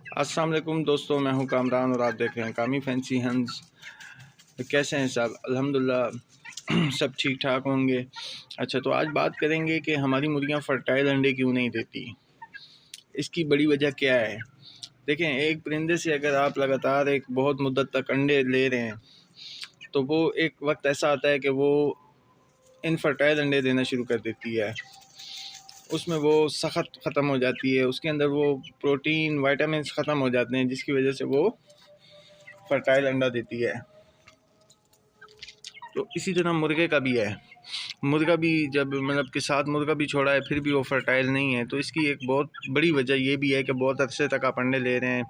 अस्सलाम वालेकुम दोस्तों, मैं हूं कामरान और आप देख रहे हैं कामी फैंसी हंस। तो कैसे हैं सब? अल्हम्दुलिल्लाह सब ठीक ठाक होंगे। अच्छा, तो आज बात करेंगे कि हमारी मुर्गियां फर्टाइल अंडे क्यों नहीं देती। इसकी बड़ी वजह क्या है? देखें, एक परिंदे से अगर आप लगातार एक बहुत मुद्दत तक अंडे ले रहे हैं तो वो एक वक्त ऐसा आता है कि वो इनफर्टाइल अंडे देना शुरू कर देती है। उसमें वो सख्त ख़त्म हो जाती है, उसके अंदर वो प्रोटीन विटामिन ख़त्म हो जाते हैं, जिसकी वजह से वो फर्टाइल अंडा देती है। तो इसी तरह मुर्गे का भी है। मुर्गा भी जब मतलब के साथ मुर्गा भी छोड़ा है फिर भी वो फर्टाइल नहीं है। तो इसकी एक बहुत बड़ी वजह ये भी है कि बहुत अरसे तक आप अंडे ले रहे हैं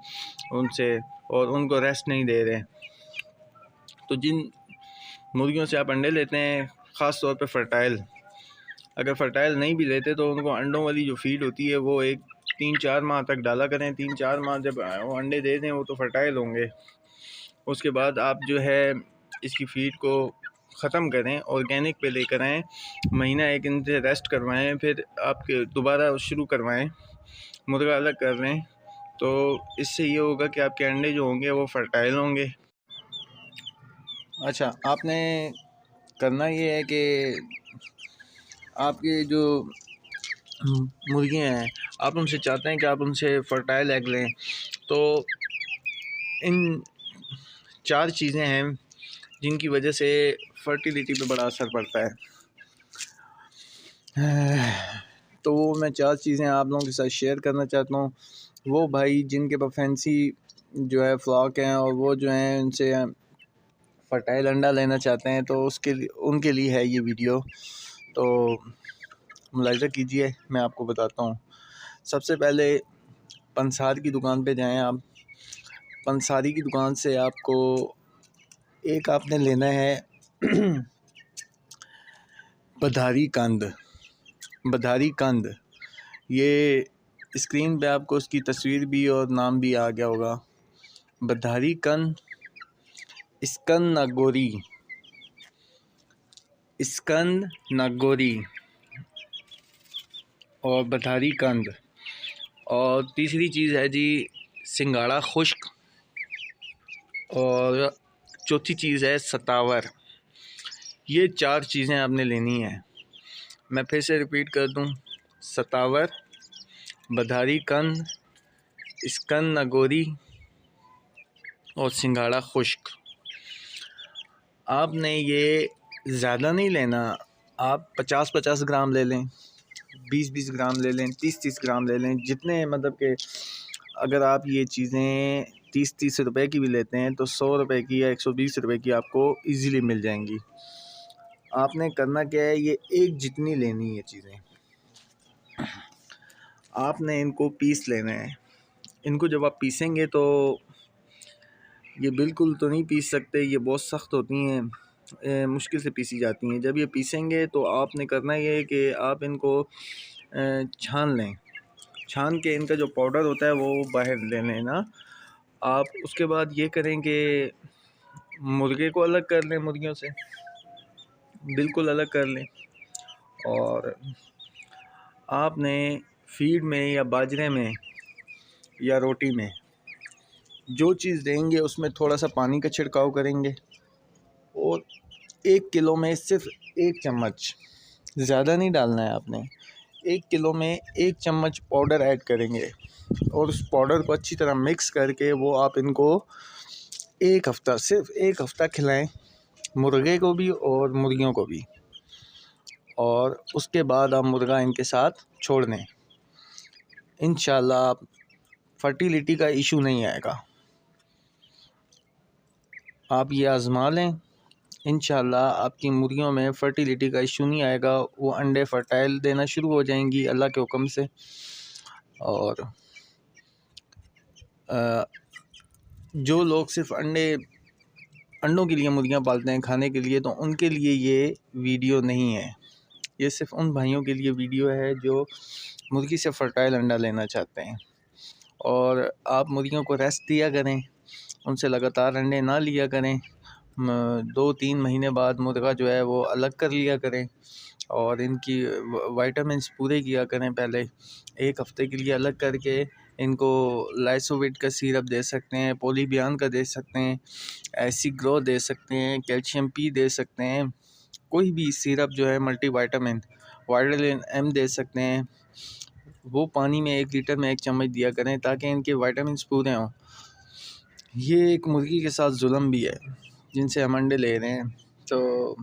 उनसे और उनको रेस्ट नहीं दे रहे। तो जिन मुर्गियों से आप अंडे लेते हैं, ख़ास तौर पे फर्टाइल, अगर फर्टाइल नहीं भी लेते तो उनको अंडों वाली जो फीड होती है वो एक 3-4 माह तक डाला करें। 3-4 माह जब वो अंडे दे दें वो तो फर्टाइल होंगे। उसके बाद आप जो है इसकी फीड को ख़त्म करें, ऑर्गेनिक पे लेकर आएँ, महीना एक इनसे रेस्ट करवाएं, फिर आपके दोबारा शुरू करवाएं, मुर्गा अलग कर लें। तो इससे ये होगा कि आपके अंडे जो होंगे वो फर्टाइल होंगे। अच्छा, आपने करना ये है कि आपके जो मुर्गियाँ हैं, आप उनसे चाहते हैं कि आप उनसे फर्टाइल एग लें, तो इन 4 चीज़ें हैं जिनकी वजह से फर्टिलिटी पे बड़ा असर पड़ता है। तो वो मैं 4 चीज़ें आप लोगों के साथ शेयर करना चाहता हूँ। वो भाई जिनके पास फैंसी जो है फ्लॉक हैं और वो जो हैं उनसे फर्टाइल अंडा लेना चाहते हैं, तो उसके लिए उनके लिए है ये वीडियो। तो मुलाहिज़ा कीजिए, मैं आपको बताता हूँ। सबसे पहले पंसार की दुकान पे जाएं आप। पंसारी की दुकान से आपको एक आपने लेना है बधारी कंद। ये स्क्रीन पे आपको उसकी तस्वीर भी और नाम भी आ गया होगा। बधारी कंद, स्कंद नागोरी और बधारी कंद। और तीसरी चीज़ है जी सिंगाड़ा खुश्क, और चौथी चीज़ है सतावर। ये 4 चीज़ें आपने लेनी है। मैं फिर से रिपीट कर दूं, सतावर, बधारी कंद, स्कंद नागोरी और सिंगाड़ा खुश्क। आपने ये ज़्यादा नहीं लेना, आप 50-50 ग्राम ले लें, 20-20 ग्राम ले लें, 30-30 ग्राम ले लें, जितने मतलब के अगर आप ये चीज़ें 30-30 रुपए की भी लेते हैं तो 100 रुपए की या 120 रुपए की आपको इजीली मिल जाएंगी। आपने करना क्या है, ये एक जितनी लेनी है चीज़ें, आपने इनको पीस लेना है। इनको जब आप पीसेंगे तो ये बिल्कुल तो नहीं पीस सकते, ये बहुत सख्त होती हैं, मुश्किल से पीसी जाती हैं। जब ये पीसेंगे तो आपने करना ये है कि आप इनको छान लें। छान के इनका जो पाउडर होता है वो बाहर ले लेना आप। उसके बाद ये करें कि मुर्गे को अलग कर लें, मुर्गियों से बिल्कुल अलग कर लें। और आपने फीड में या बाजरे में या रोटी में जो चीज़ देंगे उसमें थोड़ा सा पानी का छिड़काव करेंगे। और 1 किलो में सिर्फ 1 चम्मच, ज़्यादा नहीं डालना है आपने, 1 किलो में 1 चम्मच पाउडर ऐड करेंगे। और उस पाउडर को अच्छी तरह मिक्स करके वो आप इनको 1 हफ़्ता, सिर्फ 1 हफ़्ता खिलाएं, मुर्गे को भी और मुर्गियों को भी। और उसके बाद आप मुर्गा इनके साथ छोड़ दें। इंशाल्लाह आप फर्टिलिटी का इशू नहीं आएगा। आप ये आज़मा लें, इंशाल्लाह आपकी मुर्गियों में फ़र्टिलिटी का इशू नहीं आएगा। वो अंडे फर्टाइल देना शुरू हो जाएंगी अल्लाह के हुक्म से। और जो लोग सिर्फ अंडों के लिए मुर्गियां पालते हैं खाने के लिए, तो उनके लिए ये वीडियो नहीं है। ये सिर्फ उन भाइयों के लिए वीडियो है जो मुर्गी से फर्टाइल अंडा लेना चाहते हैं। और आप मुर्गियों को रेस्ट दिया करें, उनसे लगातार अंडे ना लिया करें। 2-3 महीने बाद मुर्गा जो है वो अलग कर लिया करें और इनकी विटामिन्स पूरे किया करें। पहले 1 हफ़्ते के लिए अलग करके इनको लाइसोविट का सिरप दे सकते हैं, पोलीबियान का दे सकते हैं, ऐसी ग्रो दे सकते हैं, कैल्शियम पी दे सकते हैं, कोई भी सिरप जो है मल्टीविटामिन वाइटालिन एम दे सकते हैं। वो पानी में 1 लीटर में 1 चम्मच दिया करें ताकि इनके विटामिन्स पूरे हों। ये एक मुर्गी के साथ जुल्म भी है जिनसे हम अंडे ले रहे हैं। तो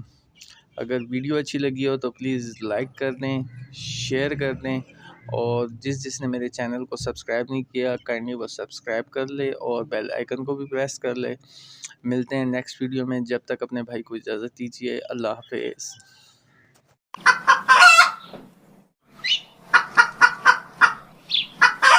अगर वीडियो अच्छी लगी हो तो प्लीज़ लाइक कर दें, शेयर कर दें, और जिसने मेरे चैनल को सब्सक्राइब नहीं किया काइंडली वो सब्सक्राइब कर ले और बेल आइकन को भी प्रेस कर ले। मिलते हैं नेक्स्ट वीडियो में, जब तक अपने भाई को इजाज़त दीजिए। अल्लाह हाफ़िज़।